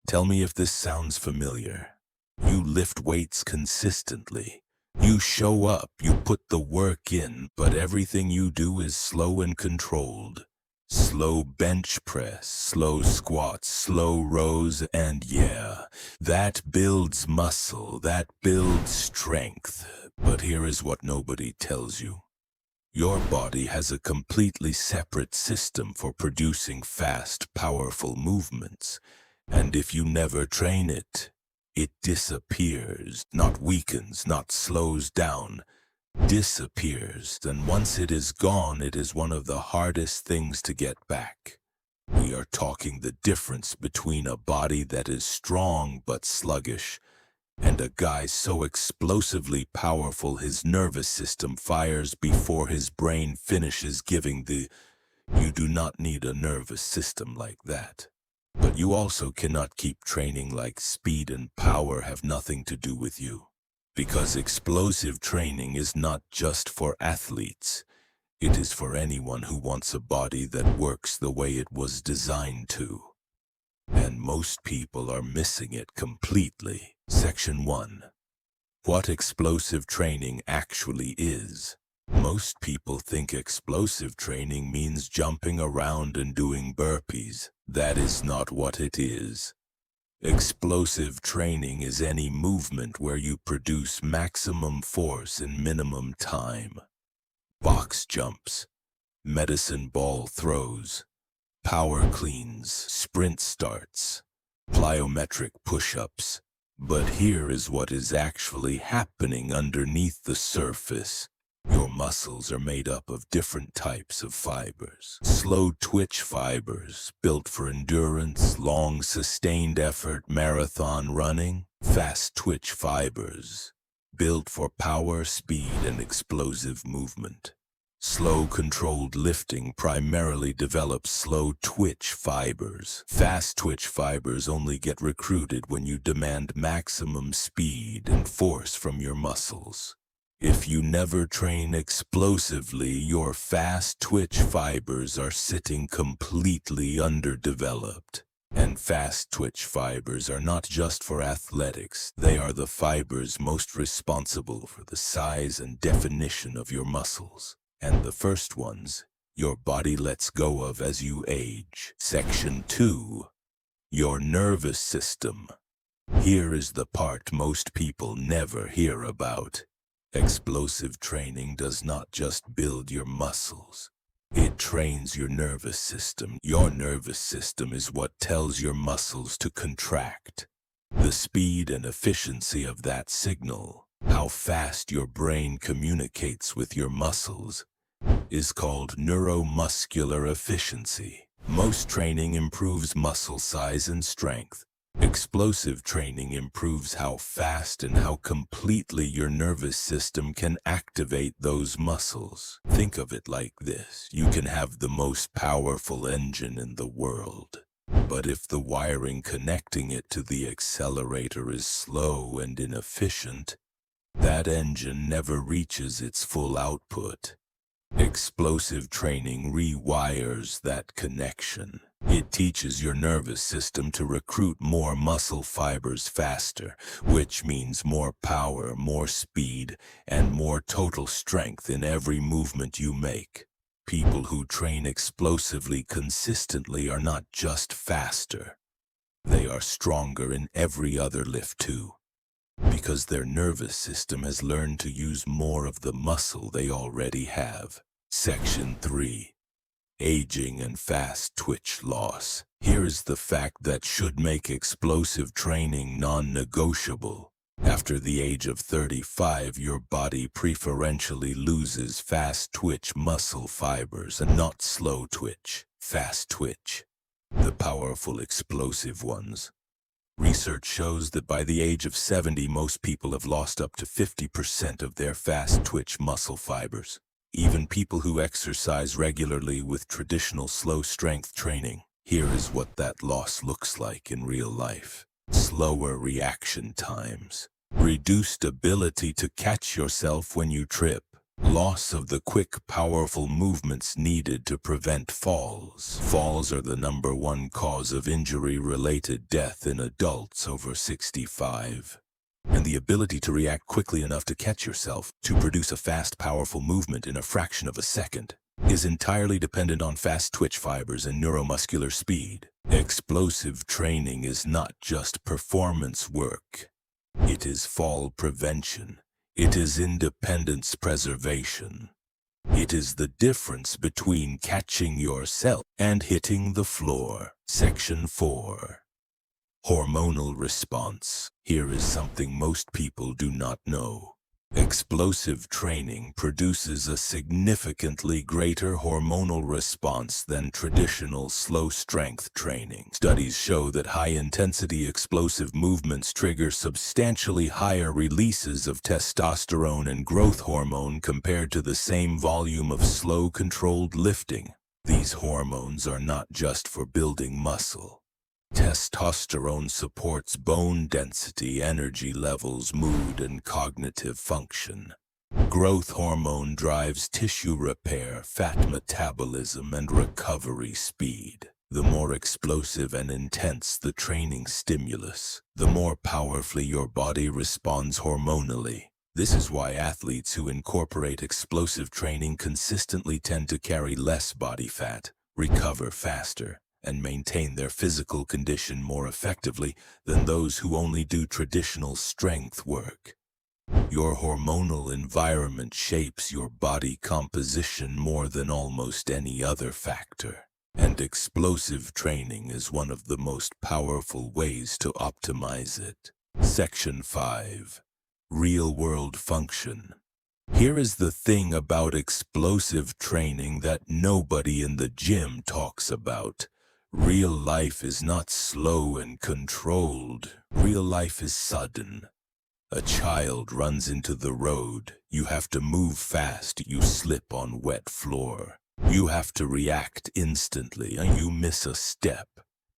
Tell me if this sounds familiar. You lift weights consistently. You show up, you put the work in, but everything you do is slow and controlled. Slow bench press, slow squats, slow rows, and yeah, that builds muscle, that builds strength. But here is what nobody tells you. Your body has a completely separate system for producing fast, powerful movements. And if you never train it, it disappears, not weakens, not slows down, disappears. And once it is gone, it is one of the hardest things to get back. We are talking the difference between a body that is strong but sluggish and a guy so explosively powerful his nervous system fires before his brain finishes giving the... You do not need a nervous system like that. But you also cannot keep training like speed and power have nothing to do with you. Because explosive training is not just for athletes. It is for anyone who wants a body that works the way it was designed to. And most people are missing it completely. Section 1. What explosive training actually is. Most people think explosive training means jumping around and doing burpees. That is not what it is. Explosive training is any movement where you produce maximum force in minimum time. Box jumps, medicine ball throws, power cleans, sprint starts, plyometric push-ups. But here is what is actually happening underneath the surface. Your muscles are made up of different types of fibers. Slow twitch fibers, built for endurance, long sustained effort, marathon running. Fast twitch fibers, built for power, speed, and explosive movement. Slow controlled lifting primarily develops slow twitch fibers. Fast twitch fibers only get recruited when you demand maximum speed and force from your muscles. If you never train explosively, your fast twitch fibers are sitting completely underdeveloped. And fast twitch fibers are not just for athletics. They are the fibers most responsible for the size and definition of your muscles. And the first ones, your body lets go of as you age. Section 2. Your nervous system. Here is the part most people never hear about. Explosive training does not just build your muscles. It trains your nervous system. Your nervous system is what tells your muscles to contract. The speed and efficiency of that signal, how fast your brain communicates with your muscles, is called neuromuscular efficiency. Most training improves muscle size and strength. Explosive training improves how fast and how completely your nervous system can activate those muscles. Think of it like this. You can have the most powerful engine in the world, but if the wiring connecting it to the accelerator is slow and inefficient, that engine never reaches its full output. Explosive training rewires that connection. It teaches your nervous system to recruit more muscle fibers faster, which means more power, more speed, and more total strength in every movement you make. People who train explosively consistently are not just faster. They are stronger in every other lift too, because their nervous system has learned to use more of the muscle they already have. Section 3. Aging and fast twitch loss. Here is the fact that should make explosive training non-negotiable. After the age of 35, your body preferentially loses fast twitch muscle fibers and not slow twitch, fast twitch, the powerful explosive ones. Research shows that by the age of 70, most people have lost up to 50% of their fast twitch muscle fibers. Even people who exercise regularly with traditional slow strength training. Here is what that loss looks like in real life. Slower reaction times. Reduced ability to catch yourself when you trip. Loss of the quick, powerful movements needed to prevent falls. Falls are the #1 cause of injury-related death in adults over 65. And the ability to react quickly enough to catch yourself, to produce a fast, powerful movement in a fraction of a second, is entirely dependent on fast twitch fibers and neuromuscular speed. Explosive training is not just performance work. It is fall prevention. It is independence preservation. It is the difference between catching yourself and hitting the floor. Section 4. Hormonal response. Here is something most people do not know. Explosive training produces a significantly greater hormonal response than traditional slow-strength training. Studies show that high-intensity explosive movements trigger substantially higher releases of testosterone and growth hormone compared to the same volume of slow, controlled lifting. These hormones are not just for building muscle. Testosterone supports bone density, energy levels, mood, and cognitive function. Growth hormone drives tissue repair, fat metabolism, and recovery speed. The more explosive and intense the training stimulus, the more powerfully your body responds hormonally. This is why athletes who incorporate explosive training consistently tend to carry less body fat, recover faster, and maintain their physical condition more effectively than those who only do traditional strength work. Your hormonal environment shapes your body composition more than almost any other factor, and explosive training is one of the most powerful ways to optimize it. Section 5. Real-world function. Here is the thing about explosive training that nobody in the gym talks about. Real life is not slow and controlled. Real life is sudden. A child runs into the road. You have to move fast. You slip on wet floor. You have to react instantly, and you miss a step.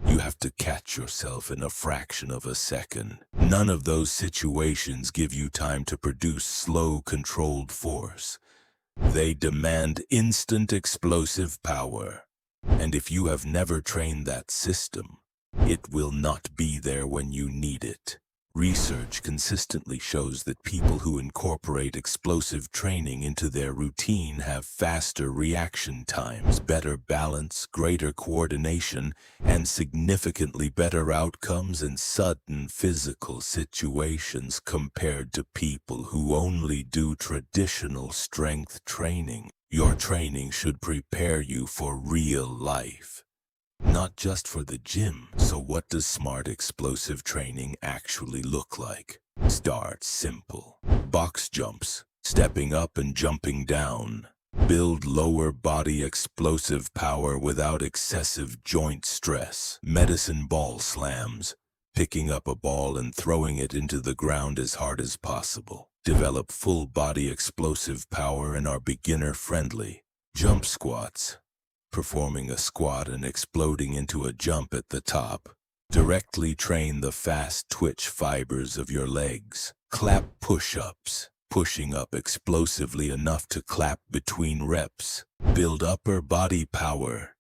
You have to catch yourself in a fraction of a second. None of those situations give you time to produce slow, controlled force. They demand instant explosive power. And if you have never trained that system, it will not be there when you need it. Research consistently shows that people who incorporate explosive training into their routine have faster reaction times, better balance, greater coordination, and significantly better outcomes in sudden physical situations compared to people who only do traditional strength training. Your training should prepare you for real life, not just for the gym. So what does smart explosive training actually look like? Start simple. Box jumps, stepping up and jumping down. Build lower body explosive power without excessive joint stress. Medicine ball slams, picking up a ball and throwing it into the ground as hard as possible. Develop full body explosive power and are beginner friendly. Jump squats, performing a squat and exploding into a jump at the top. Directly train the fast twitch fibers of your legs. Clap push-ups, pushing up explosively enough to clap between reps. Build upper body power.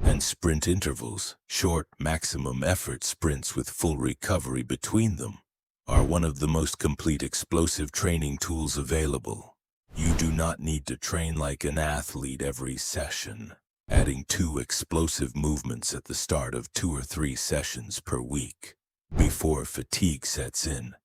And sprint intervals, short maximum effort sprints with full recovery between them, are one of the most complete explosive training tools available. You do not need to train like an athlete every session. Adding 2 explosive movements at the start of 2 or 3 sessions per week, before fatigue sets in,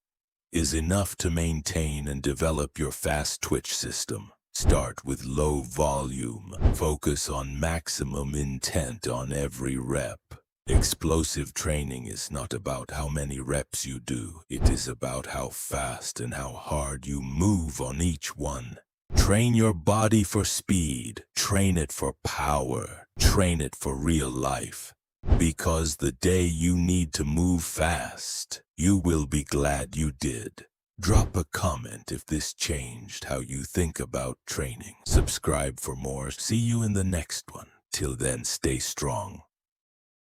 is enough to maintain and develop your fast twitch system. Start with low volume. Focus on maximum intent on every rep. Explosive training is not about how many reps you do. It is about how fast and how hard you move on each one. Train your body for speed. Train it for power. Train it for real life. Because the day you need to move fast, you will be glad you did. Drop a comment if this changed how you think about training. Subscribe for more. See you in the next one. Till then, stay strong.